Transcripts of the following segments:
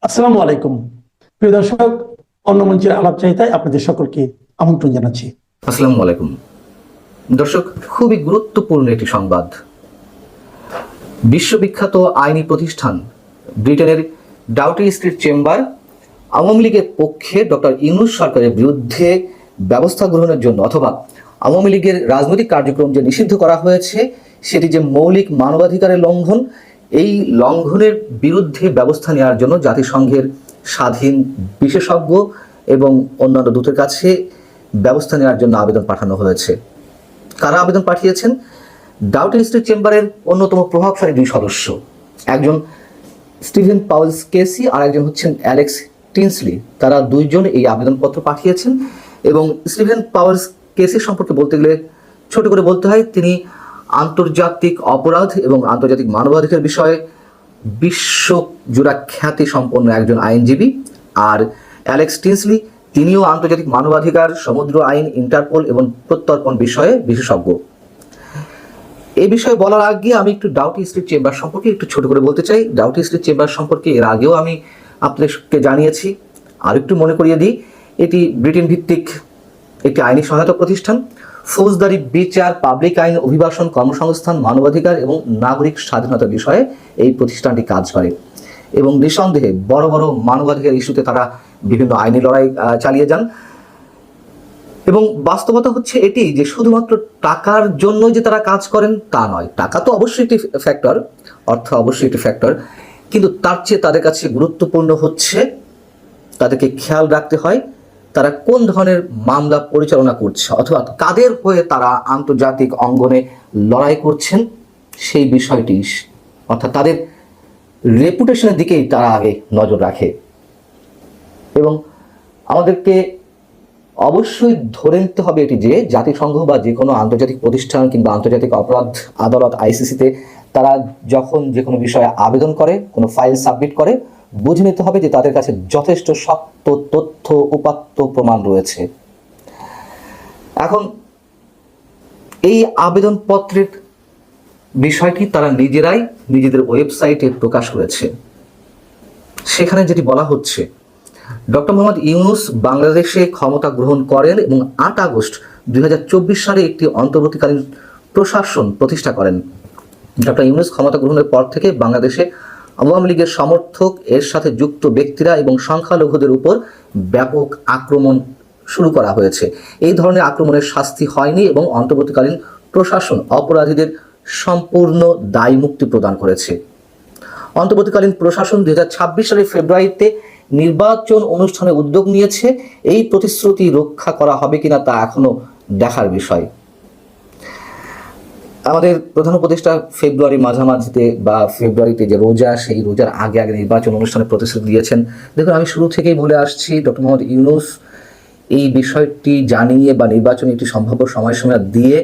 আসসালামু আলাইকুম। প্রিয় দর্শক, অন্য মঞ্চের আলাপচারিতায় আপনাদের সকলকে আমন্ত্রণ জানাচ্ছি। আসসালামু আলাইকুম দর্শক, খুবই গুরুত্বপূর্ণ একটি সংবাদ। বিশ্ববিখ্যাত আইনি প্রতিষ্ঠান ব্রিটেনের ডাউটি স্ট্রিট চেম্বার আওয়ামী লীগের পক্ষে ডক্টর ইউনূস সরকারের বিরুদ্ধে ব্যবস্থা গ্রহণের জন্য অথবা আওয়ামী লীগের রাজনৈতিক কার্যক্রম যে নিষিদ্ধ করা হয়েছে সেটি যে মৌলিক মানবাধিকারের লঙ্ঘন, এই লঙ্ঘনের বিরুদ্ধে ব্যবস্থা নেওয়ার জন্য জাতিসংঘের স্বাধীন বিশেষজ্ঞ এবং অন্যান্য দূতের কাছে ব্যবস্থা নেওয়ার জন্য আবেদন পাঠানো হয়েছে। কারা আবেদন পাঠিয়েছেন? ডাউটি স্ট্রিট চেম্বারের অন্যতম প্রভাবশালী দুই সদস্য, একজন স্টিভেন পাউলস কেসি আর একজন হচ্ছেন অ্যালেক্স টিনসলি। তারা দুইজন এই আবেদনপত্র পাঠিয়েছেন এবং স্টিভেন পাউলস কেসি সম্পর্কে বলতে গেলে ছোট করে বলতে হয়, তিনি আন্তর্জাতিক অপরাধ এবং আন্তর্জাতিক মানবাধিকার বিষয়ে বিশ্বজোড়া খ্যাতি সম্পন্ন একজন আইনজীবী। আর অ্যালেক্স টিনসলি তিনিও আন্তর্জাতিক মানবাধিকার, সমুদ্র আইন, ইন্টারপোল এবং প্রত্যর্পণ বিষয়ে বিশেষজ্ঞ। এই বিষয়ে বলার আগে আমি একটু ডাউটি স্ট্রিট চেম্বার সম্পর্কে একটু ছোট করে বলতে চাই। ডাউটি স্ট্রিট চেম্বার সম্পর্কে এর আগেও আমি আপনাদেরকে জানিয়েছি। আর একটু মনে করিয়ে দিই, এটি ব্রিটেন ভিত্তিক একটি আইনি সহায়তা প্রতিষ্ঠান। ফৌজদারি বিচার, পাবলিক আইন, অভিবাসন, কর্মসংস্থান, মানবাধিকার এবং নাগরিক স্বাধীনতা বিষয়ে এই প্রতিষ্ঠানটি কাজ করে এবং নিঃসন্দেহে বড় বড় মানবাধিকার ইস্যুতে তারা বিভিন্ন আইনি লড়াই চালিয়ে যান। এবং বাস্তবতা হচ্ছে এটি যে শুধুমাত্র টাকার জন্য যে তারা কাজ করেন তা নয়। টাকা তো অবশ্যই একটি ফ্যাক্টর, অর্থ অবশ্যই একটি ফ্যাক্টর, কিন্তু তার চেয়ে তাদের কাছে গুরুত্বপূর্ণ হচ্ছে তাদেরকে খেয়াল রাখতে হয় তারা কোন ধরনের মামলা পরিচালনা করছে অথবা কাদের হয়ে তারা আন্তর্জাতিক অঙ্গনে লড়াই করছেন সেই বিষয়টি, অর্থাৎ তাদের রেপুটেশনের দিকেই তারা আগে নজর রাখে। এবং আমাদেরকে অবশ্যই ধরে নিতে হবে এটি যে জাতিসংঘ বা যে কোনো আন্তর্জাতিক প্রতিষ্ঠান কিংবা আন্তর্জাতিক অপরাধ আদালত আইসিসিতে তারা যখন যে কোনো বিষয়ে আবেদন করে, কোনো ফাইল সাবমিট করে, বুঝে নিতে হবে যে তাদের কাছে যথেষ্ট শক্ত তথ্য, উপাত্ত, প্রমাণ রয়েছে। এখন এই আবেদনপত্রের বিষয়টি তারা নিজেরাই নিজেদের ওয়েবসাইটে প্রকাশ করেছে। সেখানে যেটি বলা হচ্ছে, ডক্টর মোহাম্মদ ইউনূস বাংলাদেশে ক্ষমতা গ্রহণ করেন এবং 8 আগস্ট 2024 সালে একটি অন্তর্বর্তীকালীন প্রশাসন প্রতিষ্ঠা করেন। ডক্টর ইউনূস ক্ষমতা গ্রহণের পর থেকে বাংলাদেশে আওয়ামী লীগের সমর্থক, এর সাথে যুক্ত ব্যক্তিরা এবং সংখ্যালঘুদের উপর ব্যাপক আক্রমণ শুরু করা হয়েছে। এই ধরনের আক্রমণের শাস্তি হয়নি এবং অন্তর্বর্তীকালীন প্রশাসন অপরাধীদের সম্পূর্ণ দায় মুক্তি প্রদান করেছে। অন্তর্বর্তীকালীন প্রশাসন 2026 সালের ফেব্রুয়ারিতে নির্বাচন অনুষ্ঠানে উদ্যোগ নিয়েছে। এই প্রতিশ্রুতি রক্ষা করা হবে কিনা তা এখনো দেখার বিষয়। আমাদের প্রধান উপদেষ্টা ফেব্রুয়ারি মাঝামাঝিতে বা ফেব্রুয়ারিতে যে রোজা, সেই রোজার আগে আগে নির্বাচন অনুষ্ঠানে প্রতিশ্রুতি দিয়েছেন। দেখুন, আমি শুরু থেকেই বলে আসছি, ডক্টর মোহাম্মদ ইউনূস এই বিষয়টি জানিয়ে বা নির্বাচনে একটি সম্ভাব্য সময়সীমা দিয়ে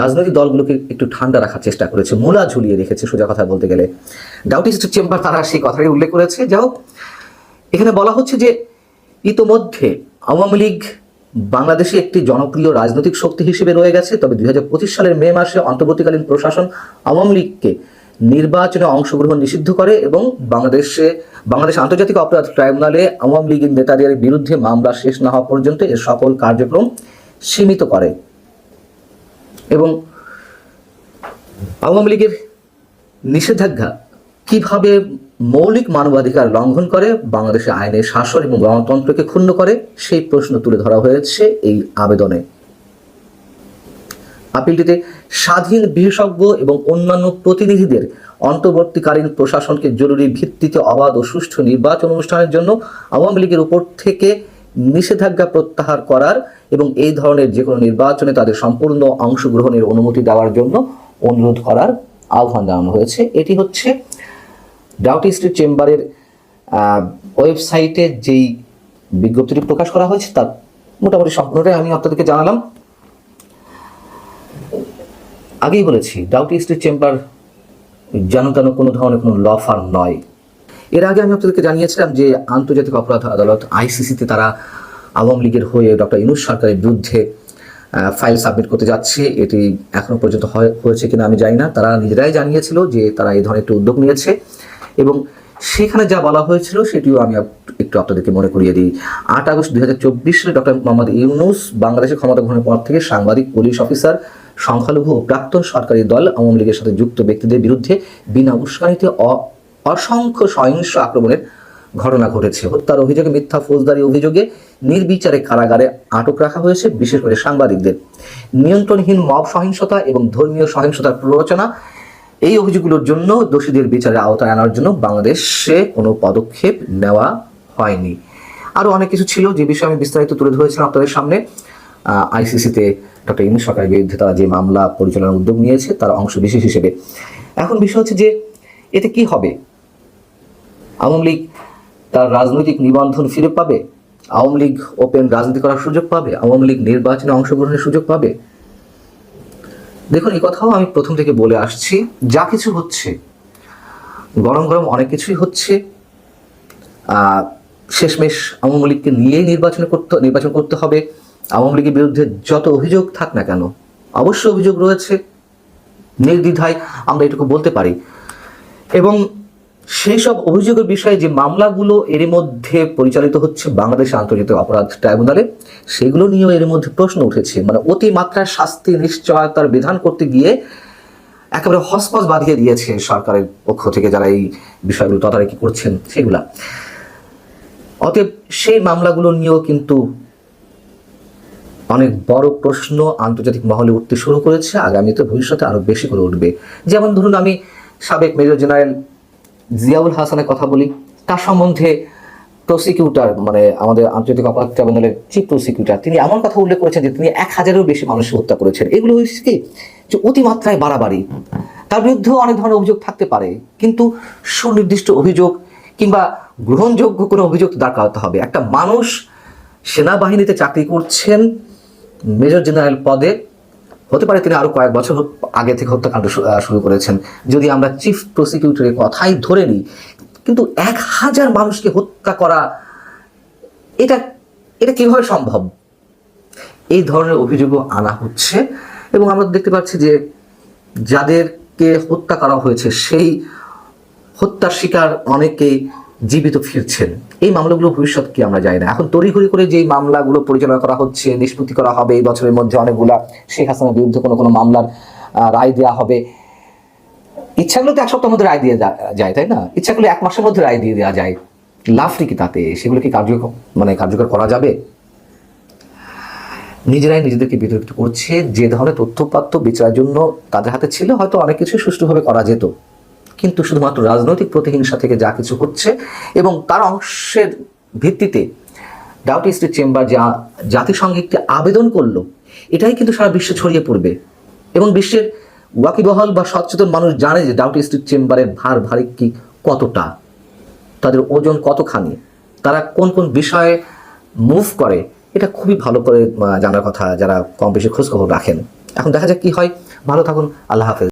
রাজনৈতিক দলগুলোকে একটু ঠান্ডা রাখার চেষ্টা করেছে, মূলা ঝুলিয়ে রেখেছে সোজা কথা বলতে গেলে। ডাউটি স্ট্রিট চেম্বার তারা সেই কথাটি উল্লেখ করেছে। যাও, এখানে বলা হচ্ছে যে ইতোমধ্যে আওয়ামী লীগ বাংলাদেশে একটি জনপ্রিয় রাজনৈতিক শক্তি হিসেবে রয়ে গেছে। তবে 2025 সালের মে মাসে অন্তর্বর্তীকালীন প্রশাসন আওয়ামী লীগকে নির্বাচনে অংশগ্রহণ নিষিদ্ধ করে এবং বাংলাদেশ আন্তর্জাতিক অপরাধ ট্রাইব্যুনালে আওয়ামী লীগের নেতাদের বিরুদ্ধে মামলা শেষ না হওয়া পর্যন্ত এর সকল কার্যক্রম সীমিত করে। এবং আওয়ামী লীগের নিষেধাজ্ঞা কিভাবে মৌলিক মানবাধিকার লঙ্ঘন করে, বাংলাদেশের আইনের শাসন এবং গণতন্ত্রকে ক্ষুণ্ণ করে, সেই প্রশ্ন তুলে ধরা হয়েছে এই আবেদনে। আপিলটিতে স্বাধীন বিশেষজ্ঞ এবং অন্যান্য প্রতিনিধিদের অন্তর্বর্তীকালীন প্রশাসনকে জরুরি ভিত্তিতে অবাধ ও সুষ্ঠু নির্বাচন অনুষ্ঠানের জন্য আওয়ামী লীগের উপর থেকে নিষেধাজ্ঞা প্রত্যাহার করার এবং এই ধরনের যে কোনো নির্বাচনে তাদের সম্পূর্ণ অংশগ্রহণের অনুমতি দেওয়ার জন্য অনুরোধ করার আহ্বান জানানো হয়েছে। এটি হচ্ছে ডাউটি স্ট্রিট চেম্বারের ওয়েবসাইটে যেই বিজ্ঞপ্তিটি প্রকাশ করা হয়েছে তার মোটামুটি সম্পূর্ণটাই আমি আপনাদেরকে জানালাম। আগেই বলেছি, ডাউটি স্ট্রিট চেম্বার যেন তেন কোনো ধরনের কোনো ল ফার্ম নয়। এর আগে আমি আপনাদেরকে জানিয়েছিলাম যে আন্তর্জাতিক অপরাধ আদালত আইসিসিতে তারা আওয়ামী লীগের হয়ে ডক্টর ইউনূস সরকারের বিরুদ্ধে ফাইল সাবমিট করতে যাচ্ছে। এটি এখনো পর্যন্ত হয়েছে কিনা আমি জানি না। তারা নিজেরাই জানিয়েছিল যে তারা এই ধরনের একটি উদ্যোগ নিয়েছে এবং সেখানে যা বলা হয়েছিল সেটিও আমি একটু আপনাদেরকে মনে করিয়ে দিই। 8 আগস্ট 2024 সালে ডক্টর মোহাম্মদ ইউনূস বাংলাদেশের ক্ষমতা গ্রহণের পর থেকে সাংবাদিক, পুলিশ অফিসার, সংখ্যালঘু ও প্রাক্তন সরকারি দল আওয়ামী লীগের সাথে যুক্ত ব্যক্তিদের বিরুদ্ধে বিনা উস্কানিতে অসংখ্য সহিংস আক্রমণের ঘটনা ঘটেছে। হত্যার অভিযোগে, মিথ্যা ফৌজদারি অভিযোগে নির্বিচারে কারাগারে আটক রাখা হয়েছে, বিশেষ করে সাংবাদিকদের। নিয়ন্ত্রণহীন মব সহিংসতা এবং ধর্মীয় সহিংসতার প্ররোচনা, এই অভিযোগগুলোর জন্য দোষীদের বিচারের আওতায় আনার জন্য বাংলাদেশে কোনো পদক্ষেপ নেওয়া হয়নি। আরও অনেক কিছু ছিল যে বিষয়ে আমি বিস্তারিত তুলে ধরেছিলাম আপনাদের সামনে। আইসিসিতে ডক্টর ইউনূস সরকারের বিরুদ্ধে তারা যে মামলা পরিচালনার উদ্যোগ নিয়েছে তার অংশ বিশেষ হিসেবে। এখন বিষয় হচ্ছে যে এতে কি হবে? আওয়ামী লীগ তার রাজনৈতিক নিবন্ধন ফিরে পাবে? আওয়ামী লীগ ওপেন রাজনীতি করার সুযোগ পাবে? আওয়ামী লীগ নির্বাচনে অংশগ্রহণের সুযোগ পাবে? দেখুন, এই কথাও আমি প্রথম থেকে বলে আসছি, যা কিছু হচ্ছে গরম গরম অনেক কিছুই হচ্ছে। শেষমেশ আওয়ামী লীগকে নিয়েই নির্বাচন করতে হবে। আওয়ামী লীগের বিরুদ্ধে যত অভিযোগ থাক না কেন, অবশ্য অভিযোগ রয়েছে, নির্দ্বিধায় আমরা এটুকু বলতে পারি। এবং সেই সব অভিযোগের বিষয়ে যে মামলাগুলো এর মধ্যে পরিচালিত হচ্ছে বাংলাদেশ আন্তর্জাতিক অপরাধ ট্রাইব্যুনালে, সেগুলো নিয়েও এর মধ্যে প্রশ্ন উঠেছে। মানে অতিমাত্রার শাস্তি নিশ্চয়তার বিধান করতে গিয়ে একেবারে হসপস বাঁধিয়ে দিয়েছে সরকারের পক্ষ থেকে যারা এই বিষয়গুলো তদারকি করছেন সেগুলা। অতএব সেই মামলাগুলো নিয়েও কিন্তু অনেক বড় প্রশ্ন আন্তর্জাতিক মহলে উঠতে শুরু করেছে, আগামীতে ভবিষ্যতে আরো বেশি করে উঠবে। যেমন ধরুন, আমি সাবেক মেজর জেনারেল জিয়াউল হাসানের কথা বলি। তার সম্বন্ধে প্রসিকিউটর, মানে আমাদের আন্তর্জাতিক অপরাধ ট্রাইব্যুনালের চিফ প্রসিকিউটর, তিনি এমন কথা উল্লেখ করেছেন যে তিনি 1000-এরও বেশি মানুষকে হত্যা করেছেন। এগুলো হচ্ছে কি, যে অতিমাত্রায় বাড়াবাড়ি। তার বিরুদ্ধেও অনেক ধরনের অভিযোগ থাকতে পারে, কিন্তু সুনির্দিষ্ট অভিযোগ কিংবা গ্রহণযোগ্য কোনো অভিযোগ দাঁড় করাতে হবে। একটা মানুষ সেনাবাহিনীতে চাকরি করছেন, মেজর জেনারেল পদে, হতে পারে তিনি আরো কয়েক বছর আগে থেকে হত্যাকাণ্ড শুরু করেছেন। যদি আমরা চিফ প্রসিকিউটরের কথাই ধরে নিই, কিন্তু 1000 মানুষকে হত্যা করা, এটা কিভাবে সম্ভব? এই ধরনের অভিযোগও আনা হচ্ছে। এবং আমরা দেখতে পাচ্ছি যে যাদেরকে হত্যা করা হয়েছে সেই হত্যার শিকার অনেকেই জীবিত ফিরছেন। এই মামলাগুলো ভবিষ্যৎ কি আমরা জানি না। এখন তড়িঘড়ি করে যে মামলাগুলো পরিচালনা করা হচ্ছে, নিষ্পত্তি করা হবে এই বছরের মধ্যে অনেকগুলা, শেখ হাসিনার বিরুদ্ধে কোনো মামলার রায় দেওয়া হবে। ইচ্ছাগুলো তো 1 সপ্তাহের মধ্যে রায় দিয়ে যায়, তাই না? ইচ্ছাগুলো 1 মাসের মধ্যে রায় দিয়ে দেওয়া যায়। লাভটি কি তাতে? সেগুলো কি কার্যকর করা যাবে? নিজেরাই নিজেদেরকে বিতর্কিত করছে। যে ধরনের তথ্যপাত্র বিচারের জন্য তাদের হাতে ছিল, হয়তো অনেক কিছু সুষ্ঠুভাবে করা যেত, কিন্তু শুধুমাত্র রাজনৈতিক প্রতিহিংসা থেকে যা কিছু হচ্ছে এবং তার অংশের ভিত্তিতে ডাউটি স্ট্রিট চেম্বার যা জাতিসংঘে একটি আবেদন করলো, এটাই কিন্তু সারা বিশ্বে ছড়িয়ে পড়বে। এবং বিশ্বের ওয়াকিবহাল বা সচেতন মানুষ জানে যে ডাউটি স্ট্রিট চেম্বারের ভারী কি কতটা, তাদের ওজন কতখানি, তারা কোন কোন বিষয়ে মুভ করে, এটা খুবই ভালো করে জানার কথা যারা কম বেশি খোঁজখবর রাখেন। এখন দেখা যাক কি হয়। ভালো থাকুন, আল্লাহ হাফেজ।